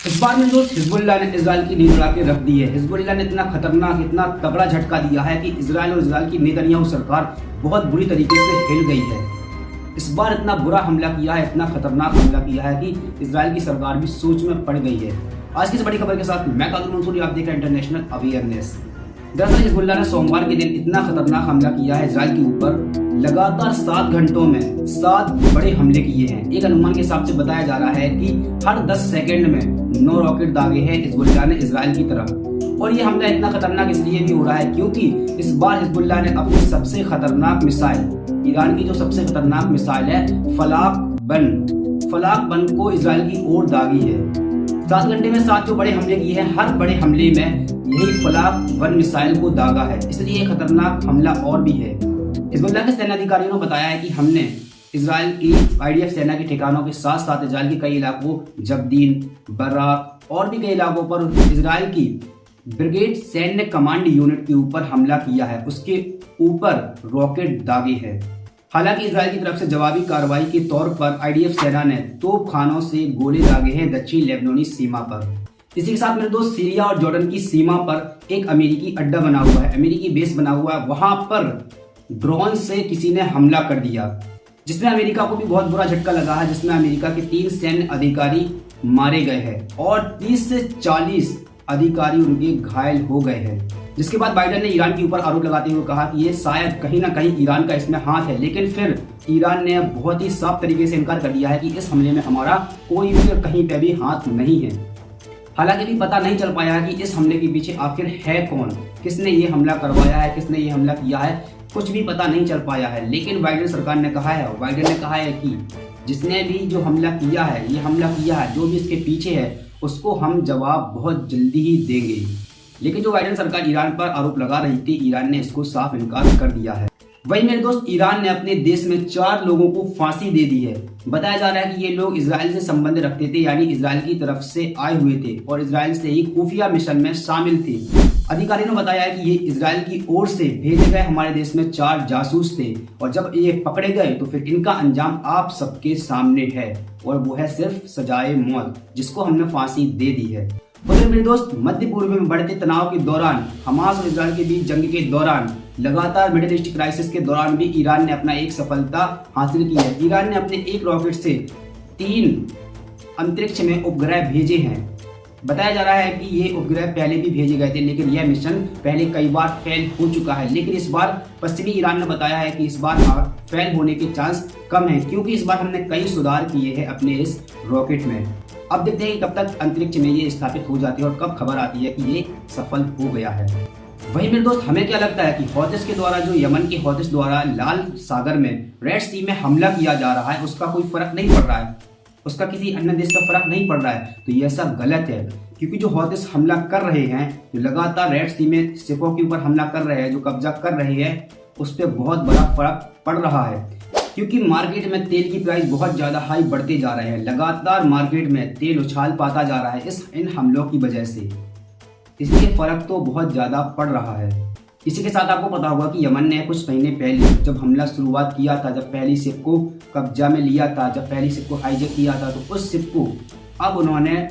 इस बार में दोस्त हिजबुल्लाह ने इजराइल की नींद उड़ा के रख दी है। हिजबुल्लाह ने इतना खतरनाक, इतना तगड़ा झटका दिया है कि इजराइल और इजराइल की नेतन्याहू सरकार बहुत बुरी तरीके से हिल गई है। इस बार इतना बुरा हमला किया है, इतना खतरनाक हमला किया है कि इजराइल की सरकार भी सोच में पड़ गई है। आज की इस बड़ी खबर के साथ मैं कादर मंसूरी, आप देख रहे हैं इंटरनेशनल अवेयरनेस। दरअसल हिजबुल्लाह ने सोमवार के दिन इतना खतरनाक हमला किया है इजराइल के ऊपर। लगातार 7 घंटों में 7 बड़े हमले किए हैं। एक अनुमान के हिसाब से बताया जा रहा है कि हर 10 सेकंड में 9 रॉकेट दागे हैं हिजबुल्लाह ने इजराइल की तरफ। और ये हमला इतना खतरनाक इसलिए भी हो रहा है क्योंकि इस बार हिजबुल्लाह ने अपनी सबसे खतरनाक मिसाइल, ईरान की जो सबसे खतरनाक मिसाइल है फलाक बन को इजराइल की ओर दागी है। 7 घंटे में 7 जो बड़े हमले किए हैं, हर बड़े हमले में यही फलाक 1 मिसाइल को दागा है, इसलिए खतरनाक हमला और भी है। हिजबुल्लाह के सेना अधिकारियों ने बताया है कि हमने इजराइल की IDF सेना के ठिकानों के साथ साथ इजराइल के कई इलाकों, जबदीन, बराक और भी कई इलाकों पर इजराइल की ब्रिगेड सैन्य कमांड यूनिट के ऊपर हमला किया है, उसके ऊपर रॉकेट दागे हैं। हालांकि इजराइल की तरफ से जवाबी कार्रवाई के तौर पर IDF सेना ने तोपखानों से गोले दागे हैं दक्षिण लेबनानी सीमा पर। इसी के साथ मेरे दोस्त सीरिया और जॉर्डन की सीमा पर एक अमेरिकी अड्डा बना हुआ है, अमेरिकी बेस बना हुआ है, वहां पर ड्रोन से किसी ने हमला कर दिया, जिसमें अमेरिका को भी बहुत बुरा झटका लगा है, जिसमें अमेरिका के 3 सैन्य अधिकारी मारे गए हैं और 30 से 40 अधिकारी उनके घायल हो गए हैं। जिसके बाद बाइडेन ने ईरान के ऊपर आरोप लगाते हुए कहा कि ये शायद कहीं ना कहीं ईरान का इसमें हाथ है, लेकिन फिर ईरान ने बहुत ही साफ तरीके से इनकार कर दिया है कि इस हमले में हमारा कोई भी कहीं पे भी हाथ नहीं है। हालांकि भी पता नहीं चल पाया है कि इस हमले के पीछे आखिर है कौन, किसने ये हमला करवाया है, किसने ये हमला किया है, कुछ भी पता नहीं चल पाया है। लेकिन बाइडेन सरकार ने कहा है कि जिसने भी जो हमला किया है, ये हमला किया है, जो भी इसके पीछे है, उसको हम जवाब बहुत जल्दी ही देंगे। लेकिन जो बाइडेन सरकार ईरान पर आरोप लगा रही थी, ईरान ने इसको साफ इनकार कर दिया है। वही मेरे दोस्त, ईरान ने अपने देश में 4 लोगों को फांसी दे दी है। बताया जा रहा है कि ये लोग इजराइल से संबंध रखते थे, यानी इजराइल की तरफ से आए हुए थे और इजराइल से ही खुफिया मिशन में शामिल थे। अधिकारियों ने बताया है कि ये इजराइल की ओर से भेजे गए हमारे देश में 4 जासूस थे और जब ये पकड़े गए तो फिर इनका अंजाम आप सबके सामने है और वो है सिर्फ सजाए मौत, जिसको हमने फांसी दे दी है। उधर मेरे दोस्त, मध्य पूर्व में बढ़ते तनाव के दौरान, हमास और इजराइल के बीच जंग के दौरान, लगातार मिडिल ईस्ट क्राइसिस के दौरान भी ईरान ने अपना एक सफलता हासिल की है। ईरान ने अपने एक रॉकेट से 3 अंतरिक्ष में उपग्रह भेजे हैं। बताया जा रहा है कि ये उपग्रह पहले भी भेजे गए थे, लेकिन यह मिशन पहले कई बार फेल हो चुका है। लेकिन इस बार पश्चिमी ईरान ने बताया है कि इस बार फेल होने के चांस कम है, क्योंकि इस बार हमने कई सुधार किए हैं अपने इस रॉकेट में। अब देखते हैं कि कब तक अंतरिक्ष में ये स्थापित हो जाती है और कब खबर आती है कि ये सफल हो गया है। वही मेरे दोस्त, हमें क्या लगता है कि हौथिस के द्वारा, जो यमन के हौथिस द्वारा लाल सागर में, रेड सी में हमला किया जा रहा है, उसका कोई फर्क नहीं पड़ रहा है, उसका किसी अन्य देश का फर्क नहीं पड़ रहा है, तो यह सब गलत है। क्योंकि जो हौथिस हमला कर रहे हैं, जो लगातार रेड सी में शिपों के ऊपर हमला कर रहे हैं, जो कब्जा कर रहे हैं, उस पर बहुत बड़ा फर्क पड़ रहा है। क्योंकि मार्केट में तेल की प्राइस बहुत ज्यादा हाई बढ़ते जा रहे हैं, लगातार मार्केट में तेल उछाल पाता जा रहा है इन हमलों की वजह से, इसलिए फर्क तो बहुत ज्यादा पड़ रहा है। इसी के साथ आपको पता होगा कि यमन ने कुछ महीने पहले जब हमला शुरुआत किया था, जब पहली शिप को कब्जा में लिया था, जब पहली शिप को हाईजैक किया था, तो उस शिप को अब उन्होंने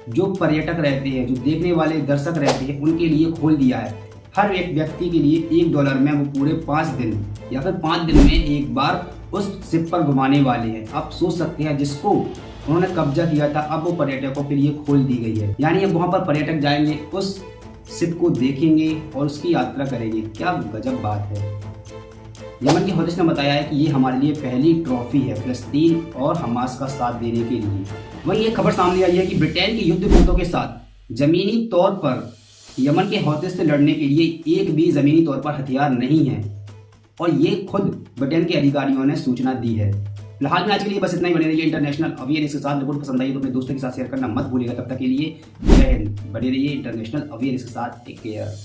जो पर्यटक रहते हैं, जो देखने वाले दर्शक रहते हैं, उनके लिए खोल दिया है। हर एक व्यक्ति के लिए $1 में वो पूरे 5 दिन या फिर 5 दिन में एक बार उस शिप पर घुमाने वाले हैं। आप सोच सकते हैं, जिसको उन्होंने कब्जा किया था, अब वो पर्यटकों के लिए खोल दी गई है। यानी अब वहां पर पर्यटक जाएंगे, उस शिप को देखेंगे और उसकी यात्रा करेंगे। क्या गजब बात है। यमन के हौथिस ने बताया है कि ये हमारे लिए पहली ट्रॉफी है फिलिस्तीन और हमास का साथ देने के लिए। वहीं एक खबर सामने आई है कि ब्रिटेन के युद्धपोतों के साथ जमीनी तौर पर यमन के हौथिस से लड़ने के लिए एक भी जमीनी तौर पर हथियार नहीं है, और ये खुद ब्रिटेन के अधिकारियों ने सूचना दी है। फिलहाल में आज के लिए बस इतना ही। बने रहिए इंटरनेशनल अवेयरनेस के साथ। रिपोर्ट पसंद आई तो अपने दोस्तों के साथ शेयर करना मत भूलिएगा। तब तक के लिए जय हिंद। बने रहिए इंटरनेशनल अवेयरनेस के साथ। Take care.